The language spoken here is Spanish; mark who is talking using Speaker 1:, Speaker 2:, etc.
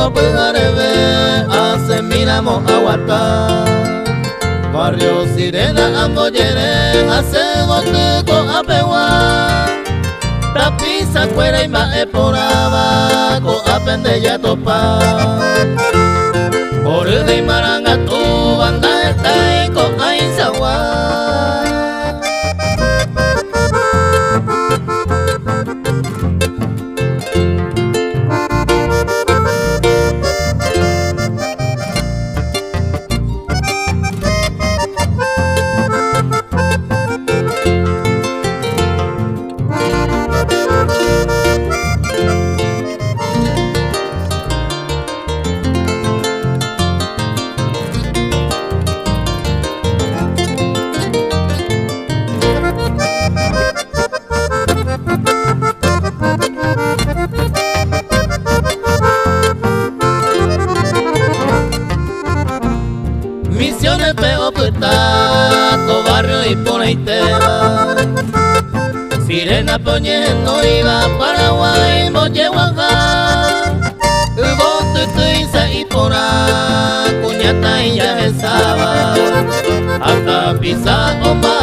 Speaker 1: Amigo Pujareve, hace miramos aguata. Barrio Sirena Amboyere, hace gotuco apewa. Tapisa cuera y mae por abajo, apende ya topa. Por el de Maranga tu banda está y con Aizawa. Misiones pego puertato, barrio y por ahí te va. Sirena poniendo iba Paraguay, Molle Oaxaca. Bote tuisa y por ahí, cuñata y ya besaba. Hasta pisar o más.